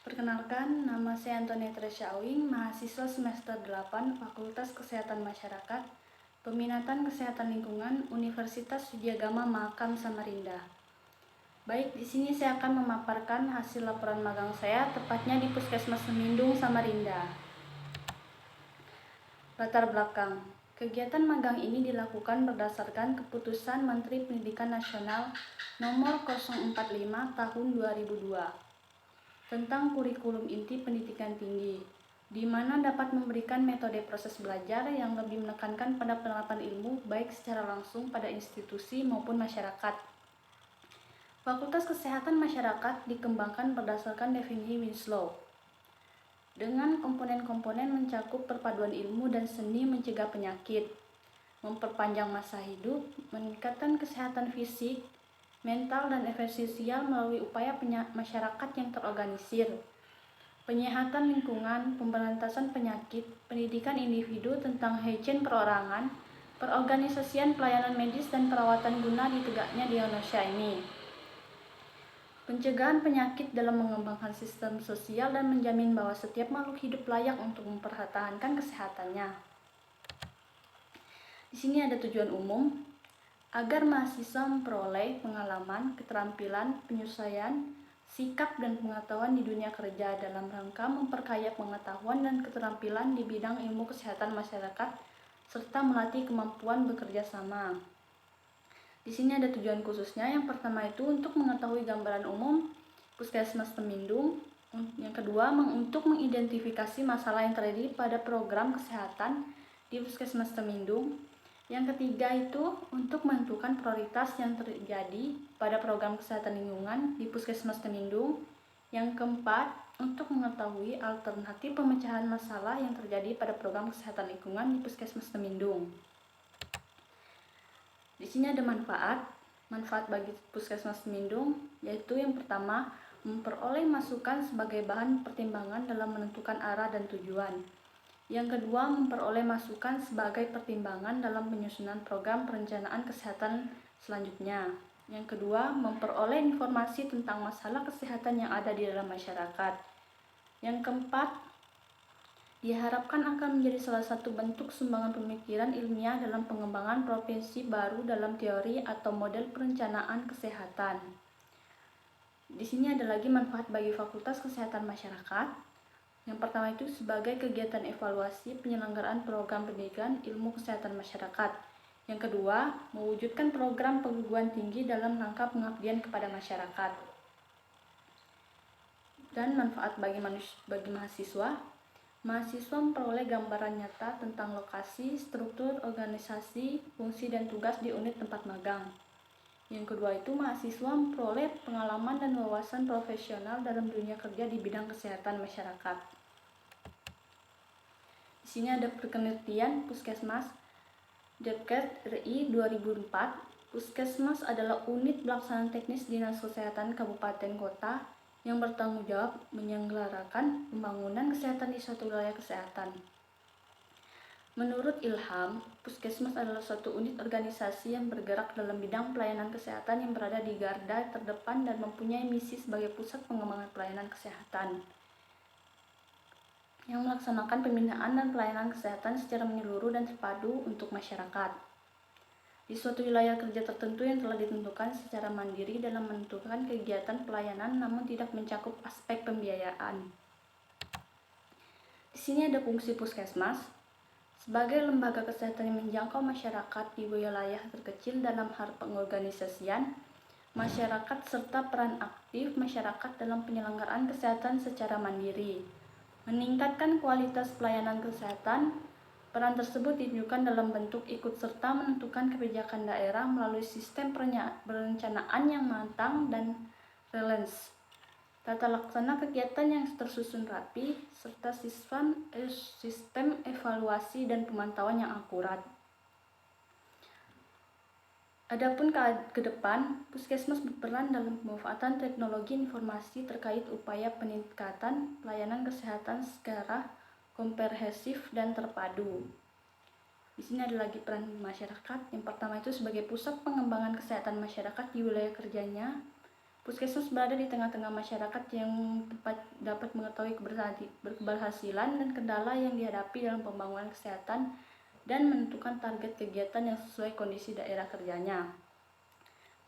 Perkenalkan, nama saya Antoni Tresya Awing, mahasiswa semester 8 Fakultas Kesehatan Masyarakat, Peminatan Kesehatan Lingkungan, Universitas Widyagama Mahakam Samarinda. Baik, di sini saya akan memaparkan hasil laporan magang saya, tepatnya di Puskesmas Semindung, Samarinda. Latar belakang. Kegiatan magang ini dilakukan berdasarkan Keputusan Menteri Pendidikan Nasional Nomor 045 Tahun 2002 tentang kurikulum inti pendidikan tinggi, di mana dapat memberikan metode proses belajar yang lebih menekankan pada penerapan ilmu baik secara langsung pada institusi maupun masyarakat. Fakultas Kesehatan Masyarakat dikembangkan berdasarkan definisi Winslow, dengan komponen-komponen mencakup perpaduan ilmu dan seni mencegah penyakit, memperpanjang masa hidup, meningkatkan kesehatan fisik, mental, dan efisiensial melalui upaya masyarakat yang terorganisir, penyehatan lingkungan, pemberantasan penyakit, pendidikan individu tentang hygiene perorangan, perorganisasian pelayanan medis dan perawatan guna ditegaknya di Indonesia ini. Pencegahan penyakit dalam mengembangkan sistem sosial dan menjamin bahwa setiap makhluk hidup layak untuk mempertahankan kesehatannya. Di sini ada tujuan umum, agar mahasiswa memperoleh pengalaman, keterampilan, penyesuaian, sikap, dan pengetahuan di dunia kerja dalam rangka memperkaya pengetahuan dan keterampilan di bidang ilmu kesehatan masyarakat, serta melatih kemampuan bekerja sama. Di sini ada tujuan khususnya. Yang pertama itu untuk mengetahui gambaran umum Puskesmas Semindung. Yang kedua, untuk mengidentifikasi masalah yang terjadi pada program kesehatan di Puskesmas Semindung. Yang ketiga itu untuk menentukan prioritas yang terjadi pada program kesehatan lingkungan di Puskesmas Semindung. Yang keempat, untuk mengetahui alternatif pemecahan masalah yang terjadi pada program kesehatan lingkungan di Puskesmas Semindung. Di sini ada manfaat bagi Puskesmas Semindung, yaitu yang pertama, memperoleh masukan sebagai bahan pertimbangan dalam menentukan arah dan tujuan. Yang kedua, memperoleh masukan sebagai pertimbangan dalam penyusunan program perencanaan kesehatan selanjutnya. Yang kedua, memperoleh informasi tentang masalah kesehatan yang ada di dalam masyarakat. Yang keempat, diharapkan akan menjadi salah satu bentuk sumbangan pemikiran ilmiah dalam pengembangan profesi baru dalam teori atau model perencanaan kesehatan. Di sini ada lagi manfaat bagi Fakultas Kesehatan Masyarakat. Yang pertama itu sebagai kegiatan evaluasi penyelenggaraan program pendidikan ilmu kesehatan masyarakat. Yang kedua, mewujudkan program perguruan tinggi dalam rangka pengabdian kepada masyarakat. Dan manfaat bagi mahasiswa. Mahasiswa memperoleh gambaran nyata tentang lokasi, struktur, organisasi, fungsi, dan tugas di unit tempat magang. Yang kedua itu mahasiswa memperoleh pengalaman dan wawasan profesional dalam dunia kerja di bidang kesehatan masyarakat. Di sini ada penelitian Puskesmas Depket RI 2004. Puskesmas adalah unit pelaksanaan teknis Dinas Kesehatan Kabupaten Kota yang bertanggung jawab menyelenggarakan pembangunan kesehatan di suatu wilayah kesehatan. Menurut Ilham, Puskesmas adalah suatu unit organisasi yang bergerak dalam bidang pelayanan kesehatan yang berada di garda terdepan dan mempunyai misi sebagai pusat pengembangan pelayanan kesehatan yang melaksanakan pembinaan dan pelayanan kesehatan secara menyeluruh dan terpadu untuk masyarakat di suatu wilayah kerja tertentu yang telah ditentukan secara mandiri dalam menentukan kegiatan pelayanan namun tidak mencakup aspek pembiayaan. Di sini ada fungsi Puskesmas sebagai lembaga kesehatan yang menjangkau masyarakat di wilayah terkecil dalam hal pengorganisasian masyarakat serta peran aktif masyarakat dalam penyelenggaraan kesehatan secara mandiri. Meningkatkan kualitas pelayanan kesehatan. Peran tersebut ditunjukkan dalam bentuk ikut serta menentukan kebijakan daerah melalui sistem perencanaan yang matang dan relevans, tata laksana kegiatan yang tersusun rapi, serta sistem evaluasi dan pemantauan yang akurat. Adapun ke depan, Puskesmas berperan dalam pemanfaatan teknologi informasi terkait upaya peningkatan pelayanan kesehatan secara komprehensif dan terpadu. Di sini ada lagi peran masyarakat. Yang pertama itu sebagai pusat pengembangan kesehatan masyarakat di wilayah kerjanya. Puskesmas berada di tengah-tengah masyarakat yang dapat mengetahui keberhasilan dan kendala yang dihadapi dalam pembangunan kesehatan dan menentukan target kegiatan yang sesuai kondisi daerah kerjanya.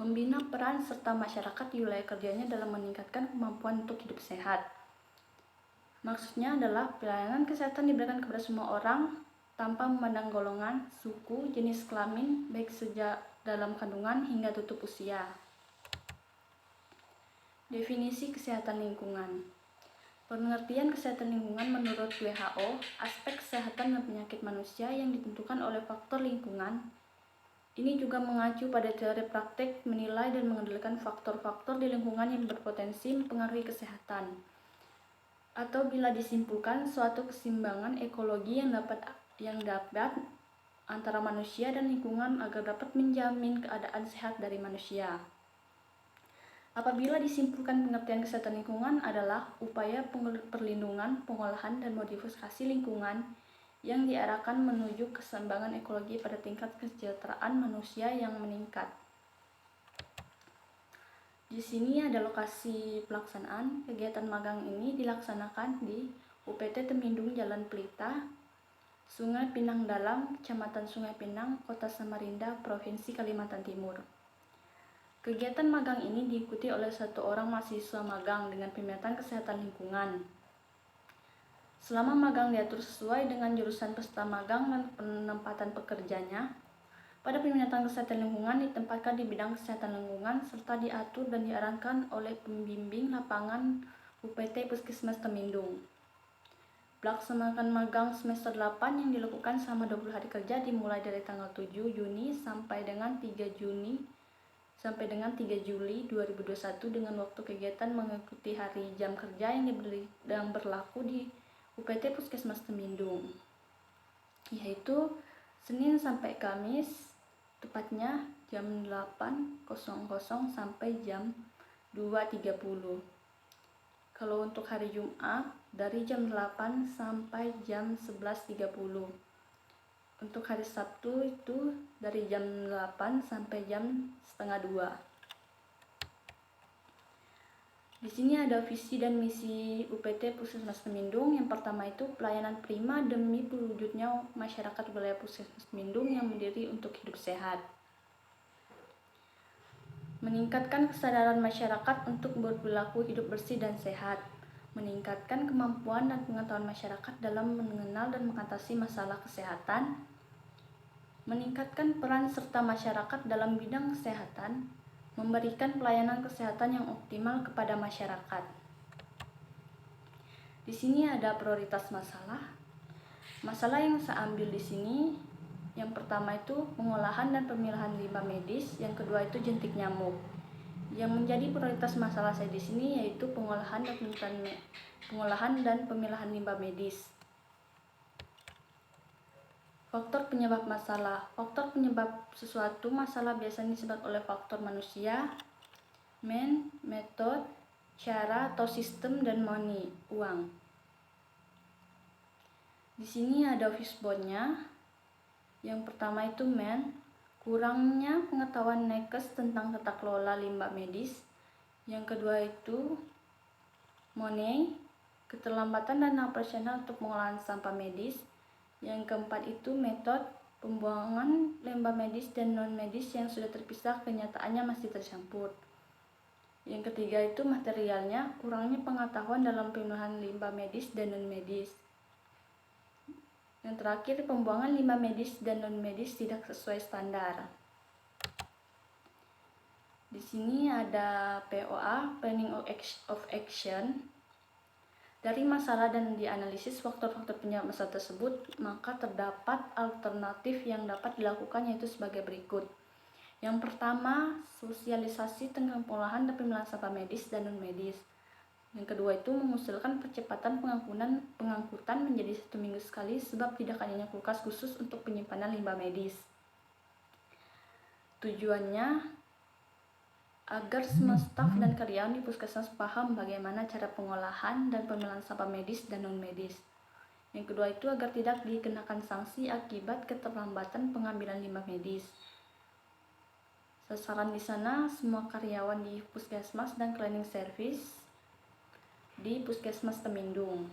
Membina peran serta masyarakat di wilayah kerjanya dalam meningkatkan kemampuan untuk hidup sehat. Maksudnya adalah pelayanan kesehatan diberikan kepada semua orang tanpa memandang golongan, suku, jenis kelamin, baik sejak dalam kandungan hingga tutup usia. Definisi kesehatan lingkungan. Pengertian kesehatan lingkungan menurut WHO, aspek kesehatan dan penyakit manusia yang ditentukan oleh faktor lingkungan. Ini juga mengacu pada teori praktek menilai dan mengendalikan faktor-faktor di lingkungan yang berpotensi mempengaruhi kesehatan. Atau bila disimpulkan suatu keseimbangan ekologi yang dapat antara manusia dan lingkungan agar dapat menjamin keadaan sehat dari manusia. Apabila disimpulkan pengertian kesehatan lingkungan adalah upaya perlindungan, pengolahan, dan modifikasi lingkungan yang diarahkan menuju keseimbangan ekologi pada tingkat kesejahteraan manusia yang meningkat. Di sini ada lokasi pelaksanaan. Kegiatan magang ini dilaksanakan di UPT Temindung Jalan Pelita, Sungai Pinang Dalam, Kecamatan Sungai Pinang, Kota Samarinda, Provinsi Kalimantan Timur. Kegiatan magang ini diikuti oleh 1 orang mahasiswa magang dengan peminatan kesehatan lingkungan. Selama magang diatur sesuai dengan jurusan peserta magang dan penempatan pekerjanya. Pada peminatan kesehatan lingkungan ditempatkan di bidang kesehatan lingkungan serta diatur dan diarahkan oleh pembimbing lapangan UPT Puskesmas Temindung. Pelaksanaan magang semester 8 yang dilakukan selama 20 hari kerja dimulai dari tanggal 7 Juni sampai dengan 3 Juli 2021 dengan waktu kegiatan mengikuti hari jam kerja yang berlaku di UPT Puskesmas Temindung, yaitu Senin sampai Kamis, tepatnya jam 8.00 sampai jam 2.30. Kalau untuk hari Jumat dari jam 8 sampai jam 11.30. Untuk hari Sabtu itu dari jam 8 sampai jam setengah 2. Di sini ada visi dan misi UPT Puskesmas Temindung. Yang pertama itu pelayanan prima demi terwujudnya masyarakat wilayah Puskesmas Temindung yang mandiri untuk hidup sehat. Meningkatkan kesadaran masyarakat untuk berperilaku hidup bersih dan sehat. Meningkatkan kemampuan dan pengetahuan masyarakat dalam mengenal dan mengatasi masalah kesehatan. Meningkatkan peran serta masyarakat dalam bidang kesehatan. Memberikan pelayanan kesehatan yang optimal kepada masyarakat. Di sini ada prioritas masalah. Masalah yang saya ambil di sini, yang pertama itu pengolahan dan pemilahan limbah medis, yang kedua itu jentik nyamuk. Yang menjadi prioritas masalah saya di sini yaitu pengolahan dan pemilahan limbah medis. Faktor penyebab masalah. Faktor penyebab sesuatu masalah biasanya disebabkan oleh faktor manusia, metode, cara atau sistem, dan money, uang. Di sini ada fishbone-nya. Yang pertama itu kurangnya pengetahuan nakes tentang tata kelola limbah medis. Yang kedua itu money, keterlambatan dana operasional untuk pengolahan sampah medis. Yang keempat itu metode, pembuangan limbah medis dan non medis yang sudah terpisah kenyataannya masih tercampur. Yang ketiga itu materialnya, kurangnya pengetahuan dalam pemilahan limbah medis dan non medis. Yang terakhir, pembuangan limbah medis dan non medis tidak sesuai standar. Di sini ada POA, Planning of Action. Dari masalah dan dianalisis faktor-faktor penyebab masalah tersebut, maka terdapat alternatif yang dapat dilakukan yaitu sebagai berikut. Yang pertama, sosialisasi tentang pengolahan dan pemilahan sampah medis dan non medis. Yang kedua itu mengusulkan percepatan pengangkutan menjadi 1 minggu sekali sebab tidak adanya kulkas khusus untuk penyimpanan limbah medis. Tujuannya agar semua staf dan karyawan di puskesmas paham bagaimana cara pengolahan dan pemilahan sampah medis dan non medis. Yang kedua itu agar tidak dikenakan sanksi akibat keterlambatan pengambilan limbah medis. Sasaran di sana semua karyawan di puskesmas dan cleaning service di Puskesmas Temindung.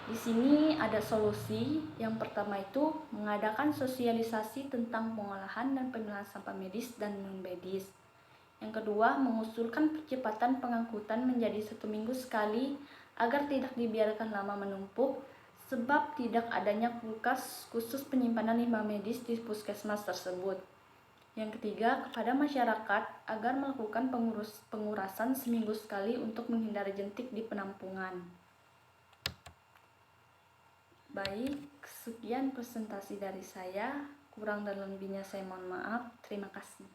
Di sini ada solusi. Yang pertama itu mengadakan sosialisasi tentang pengolahan dan pemilahan sampah medis dan non-medis. Yang kedua, mengusulkan percepatan pengangkutan menjadi 1 minggu sekali agar tidak dibiarkan lama menumpuk, sebab tidak adanya kulkas khusus penyimpanan limbah medis di puskesmas tersebut. Yang ketiga, kepada masyarakat agar melakukan pengurasan seminggu sekali untuk menghindari jentik di penampungan. Baik, sekian presentasi dari saya. Kurang dan lebihnya saya mohon maaf. Terima kasih.